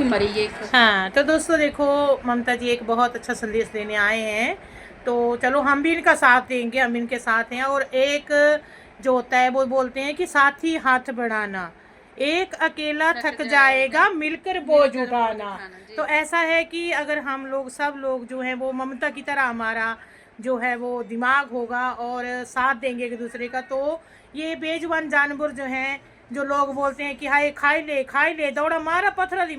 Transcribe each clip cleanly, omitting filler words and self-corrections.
मरी। हाँ तो दोस्तों देखो, ममता जी एक बहुत अच्छा संदेश देने आए हैं, तो चलो हम भी इनका साथ देंगे, हम इनके साथ हैं। और एक जो होता है वो बोलते हैं कि साथी हाथ बढ़ाना, एक अकेला थक जाएगा मिलकर बोझ उठाना। तो ऐसा है कि अगर हम लोग सब लोग जो हैं वो ममता की तरह हमारा जो है वो दिमाग होगा और साथ देंगे एक दूसरे का, तो ये बेजुबान जानवर जो हैं, जो लोग बोलते हैं कि हाय खाई ले दौड़ा मारा पत्थर ही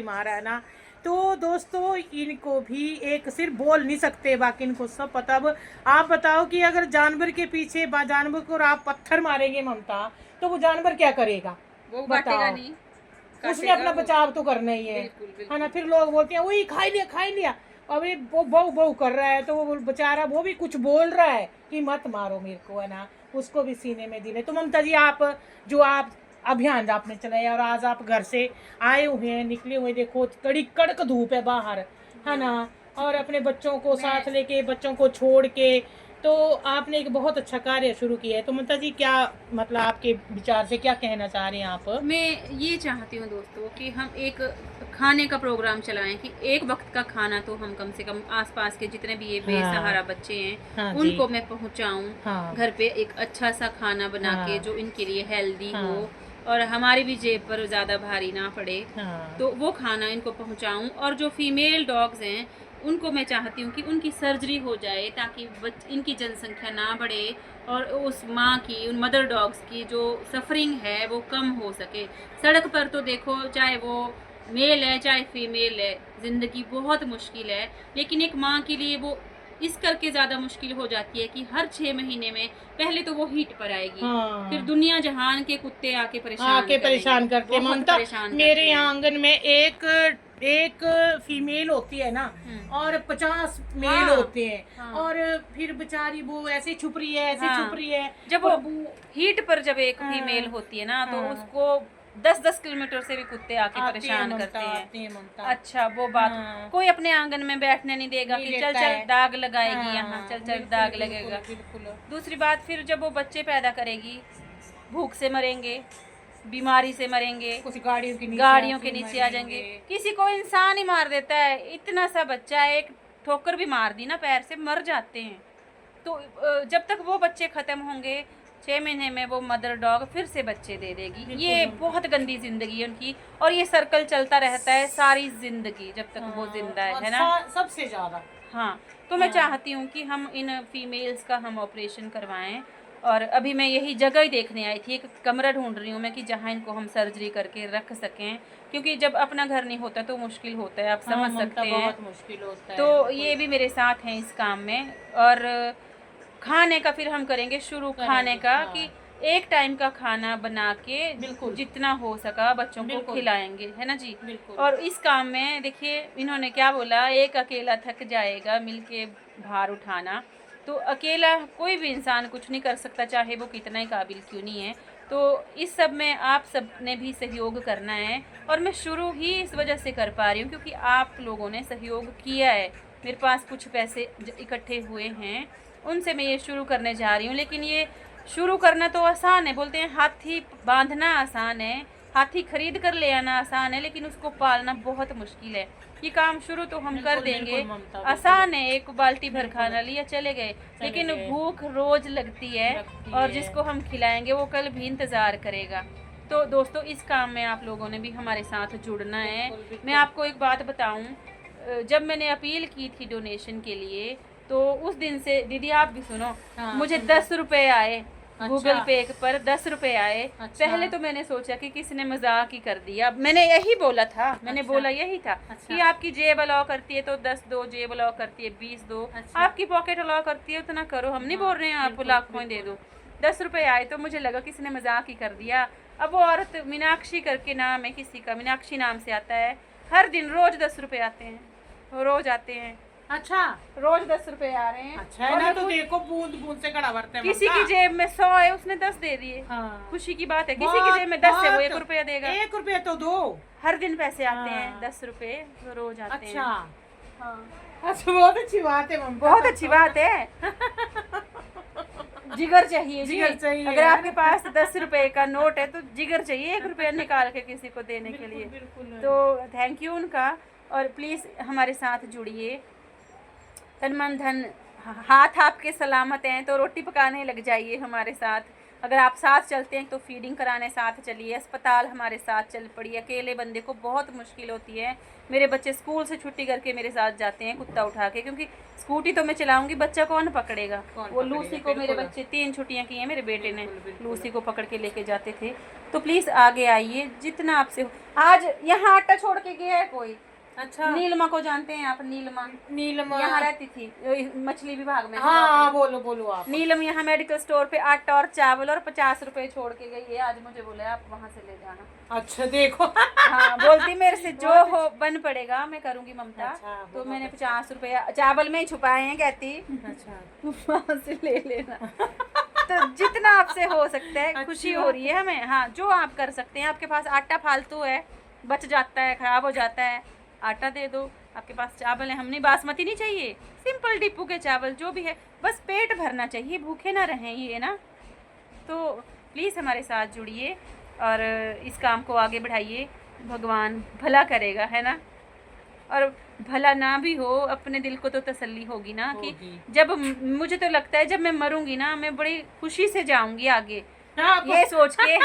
मारा है ना, तो दोस्तों इनको भी एक सिर्फ बोल नहीं सकते, बाकी इनको सब पता। अब आप बताओ कि अगर जानवर के पीछे जानवर को आप पत्थर मारेंगे ममता, तो वो जानवर क्या करेगा? वो बताओ, नहीं, उसने अपना बचाव तो करना ही है, है ना। फिर लोग बोलते हैं वही खाई लिया, अभी वो बहु बहु कर रहा है, तो वो बेचारा वो भी कुछ बोल रहा है कि मत मारो मेरे को, है ना, उसको भी सीने में दिले। तो ममता जी आप जो आप अभियान आपने चलाया और आज आप घर से आए हुए हैं, निकले हुए, देखो कड़ी कड़क धूप है बाहर, है ना, और अपने बच्चों को साथ लेके, बच्चों को छोड़ के, तो आपने एक बहुत अच्छा कार्य शुरू किया है। तो ममता जी क्या मतलब आपके विचार से क्या कहना चाह रहे हैं आप? मैं ये चाहती हूँ दोस्तों कि हम एक खाने का प्रोग्राम चलाएं कि एक वक्त का खाना तो हम कम से कम आसपास के जितने भी ये बेसहारा बच्चे हैं, हाँ उनको मैं पहुँचाऊँ। हाँ घर पे एक अच्छा सा खाना बना के हाँ जो इनके लिए हेल्दी हाँ हो और हमारी भी जेब पर ज़्यादा भारी ना पड़े, हाँ तो वो खाना इनको पहुँचाऊँ। और जो फीमेल डॉग्स हैं उनको मैं चाहती हूँ कि उनकी सर्जरी हो जाए ताकि इनकी जनसंख्या ना बढ़े और उस माँ की, उन मदर डॉग्स की जो सफरिंग है वो कम हो सके। सड़क पर तो देखो, चाहे वो मेल है चाहे फीमेल है, ज़िंदगी बहुत मुश्किल है, लेकिन एक माँ के लिए वो इस करके ज़्यादा मुश्किल हो जाती है कि हर 6 महीने में पहले तो वो हीट पर आएगी, फिर दुनिया जहान के कुत्ते आके परेशान करते हैं। ममता मेरे यहाँ आंगन में एक फीमेल होती है ना, और 50 मेल होते हैं, और फिर बेचारी वो ऐसे छुप रही है, ऐसे छुप रही है। जब वो हीट पर जब एक फीमेल होती है ना, तो उसको 10-10 किलोमीटर से भी कुत्ते आके परेशान करते हैं। अच्छा वो बात, कोई अपने आंगन में बैठने नहीं देगा कि चल चल दाग लगाएगी यहाँ, चल चल दाग लगेगा। दूसरी बात, फिर जब वो बच्चे पैदा करेगी भूख से मरेंगे, बीमारी से मरेंगे, कुछ गाड़ियों के नीचे आ जाएंगे। किसी को इंसान ही मार देता है, इतना सा बच्चा एक ठोकर भी मार दी ना पैर से, मर जाते हैं। तो जब तक वो बच्चे खत्म होंगे, 6 महीने में वो मदर डॉग फिर से बच्चे दे देगी। ये बहुत गंदी जिंदगी है उनकी, और ये सर्कल चलता रहता है सारी जिंदगी जब तक वो जिंदा है ना, सबसे ज्यादा। हाँ, तो मैं चाहती हूँ कि हम इन फीमेल्स का हम ऑपरेशन करवाएं। और अभी मैं यही जगह ही देखने आई थी, एक कमरा ढूंढ रही हूँ मैं कि जहाँ इनको हम सर्जरी करके रख सकें, क्योंकि जब अपना घर नहीं होता तो मुश्किल होता है, आप समझ सकते हैं। बहुत मुश्किल होता है। तो ये भी मेरे साथ हैं इस काम में। और खाने का फिर हम करेंगे शुरू, खाने का कि एक टाइम का खाना बना के जितना हो सका बच्चों को खिलाएंगे, है ना जी। और इस काम में देखिए इन्होंने क्या बोला, एक अकेला थक जाएगा मिलके भार उठाना। तो अकेला कोई भी इंसान कुछ नहीं कर सकता, चाहे वो कितना ही काबिल क्यों नहीं है। तो इस सब में आप सब ने भी सहयोग करना है, और मैं शुरू ही इस वजह से कर पा रही हूँ क्योंकि आप लोगों ने सहयोग किया है। मेरे पास कुछ पैसे इकट्ठे हुए हैं, उनसे मैं ये शुरू करने जा रही हूँ। लेकिन ये शुरू करना तो आसान है, बोलते हैं हाथी बांधना आसान है, हाथी खरीद कर ले आना आसान है, लेकिन उसको पालना बहुत मुश्किल है। ये काम शुरू तो हम कर देंगे, आसान है, एक बाल्टी भर खाना लिया चले गए, लेकिन भूख रोज लगती है और जिसको हम खिलाएंगे वो कल भी इंतज़ार करेगा। तो दोस्तों इस काम में आप लोगों ने भी हमारे साथ जुड़ना है। मैं आपको एक बात बताऊं, जब मैंने अपील की थी डोनेशन के लिए, तो उस दिन से दीदी आप भी सुनो, मुझे 10 रुपये आए। अच्छा। गूगल पे पर 10 रुपये आए। अच्छा। पहले तो मैंने सोचा कि किसी ने मजाक ही कर दिया, मैंने यही बोला था, मैंने बोला यही था कि आपकी जेब अलाउ करती है तो 10 दो, जेब अलाउ करती है 20 दो, आपकी पॉकेट अलाउ करती है उतना करो, हम नहीं बोल रहे हैं आपको लाखों ही दे दो। 10 रुपये आए तो मुझे लगा किसी ने मजाक ही कर दिया। अब वो औरत मीनाक्षी करके नाम है किसी का, मीनाक्षी नाम से आता है, हर दिन रोज 10 रुपये आते हैं, रोज आते हैं। अच्छा, रोज 10 रुपए आ रहे हैं। अच्छा है ना, तो देखो बूंद बूंद से घड़ा भरते हैं। किसी की जेब में 100 है, उसने 10 दे दिए। हाँ। खुशी की बात है, किसी की जेब में 10 है, वो 1 रुपया देगा। 1 रुपया तो दो, हर दिन पैसे आते हैं 10 रुपए रोज आते हैं। अच्छा हाँ, अच्छा बहुत अच्छी बात है, बहुत अच्छी बात है। जिगर चाहिए जी। जिगर चाहिए। अगर आपके पास 10 रुपए का नोट है तो जिगर चाहिए 1 रुपया निकाल के किसी को देने के लिए। बिल्कुल। तो थैंक यू उनका, और प्लीज़ हमारे साथ जुड़िए। तन मन धन हाथ आपके सलामत हैं तो रोटी पकाने लग जाइए हमारे साथ। अगर आप साथ चलते हैं तो फीडिंग कराने साथ चलिए, अस्पताल हमारे साथ चल पड़िए। अकेले बंदे को बहुत मुश्किल होती है। मेरे बच्चे स्कूल से छुट्टी करके मेरे साथ जाते हैं कुत्ता उठा के, क्योंकि स्कूटी तो मैं चलाऊंगी, बच्चा कौन पकड़ेगा। वो लूसी को, मेरे बच्चे 3 छुट्टियां की हैं मेरे बेटे ने, लूसी को पकड़ के लेके जाते थे। तो प्लीज़ आगे आइए जितना आपसे हो। आज यहाँ आटा छोड़ के गया है कोई। अच्छा, नीलमा को जानते हैं आप? नीलमा यहाँ रहती थी मछली विभाग में। हाँ, बोलो बोलो आप। नीलम यहाँ मेडिकल स्टोर पे आटा और चावल और 50 रुपए छोड़ के गई है। आज मुझे बोला आप वहाँ से ले जाना। अच्छा देखो। हाँ, बोलती मेरे से जो हो बन पड़ेगा मैं करूँगी ममता। अच्छा, तो मैंने 50 रुपए चावल में ही छुपाए हैं, कहती अच्छा वहाँ से ले लेना। तो जितना आपसे हो सकता है, खुशी हो रही है हमें। हाँ, जो आप कर सकते हैं। आपके पास आटा फालतू है, बच जाता है, खराब हो जाता है, आटा दे दो। आपके पास चावल है, हमने बासमती नहीं चाहिए, सिंपल डिपू के चावल जो भी है, बस पेट भरना चाहिए, भूखे ना रहें ये ना। तो प्लीज़ हमारे साथ जुड़िए और इस काम को आगे बढ़ाइए। भगवान भला करेगा, है ना। और भला ना भी हो, अपने दिल को तो तसल्ली होगी ना कि जब मुझे तो लगता है जब मैं मरूंगी ना, मैं बड़ी खुशी से जाऊंगी आगे, ये सोच के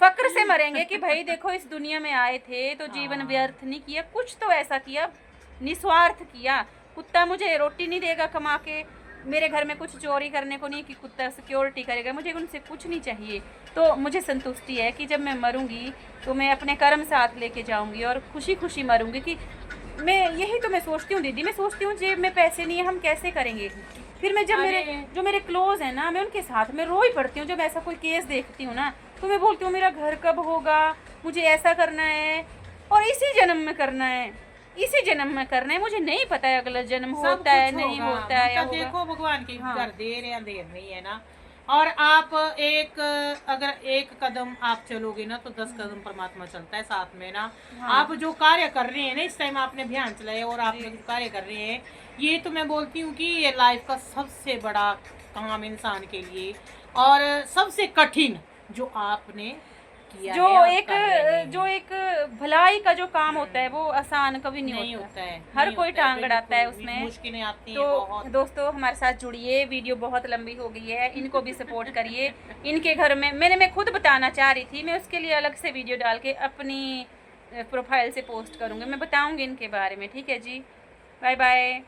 फक्र से मरेंगे कि भाई देखो इस दुनिया में आए थे तो जीवन व्यर्थ नहीं किया, कुछ तो ऐसा किया, निस्वार्थ किया। कुत्ता मुझे रोटी नहीं देगा कमा के, मेरे घर में कुछ चोरी करने को नहीं कि कुत्ता सिक्योरिटी करेगा, मुझे उनसे कुछ नहीं चाहिए। तो मुझे संतुष्टि है कि जब मैं मरूंगी तो मैं अपने कर्म साथ लेके जाऊंगी और खुशी खुशी मरूंगी। कि मैं यही तो मैं सोचती हूँ दीदी, मैं सोचती हूँ जेब में पैसे नहीं है, हम कैसे करेंगे। फिर मैं जब जो मेरे क्लोज है ना, मैं उनके साथ में रो ही पड़ती हूँ। जब ऐसा कोई केस देखती हूँ ना तो मैं बोलती हूँ मेरा घर कब होगा, मुझे ऐसा करना है और इसी जन्म में करना है, इसी जन्म में करना है। मुझे नहीं पता है अगला जन्म होता है नहीं होता है या देखो भगवान की कर देर या देर नहीं है ना। और आप अगर एक कदम आप चलोगे ना तो 10 कदम परमात्मा चलता है साथ में ना। आप जो कार्य कर रहे हैं ना, इस टाइम आपने अभियान चलाया और आप जो कार्य कर रहे हैं, ये तो मैं बोलती हूँ कि ये लाइफ का सबसे बड़ा काम इंसान के लिए और सबसे कठिन जो आपने किया है। जो एक भलाई का जो काम होता है वो आसान कभी नहीं होता है। हर कोई टांग अड़ाता है उसमें, मुश्किलें आती हैं। तो दोस्तों हमारे साथ जुड़िए। वीडियो बहुत लंबी हो गई है, इनको भी सपोर्ट करिए। इनके घर में मैं खुद बताना चाह रही थी, मैं उसके लिए अलग से वीडियो डाल के अपनी प्रोफाइल से पोस्ट करूँगी, मैं बताऊँगी इनके बारे में। ठीक है जी, बाय बाय।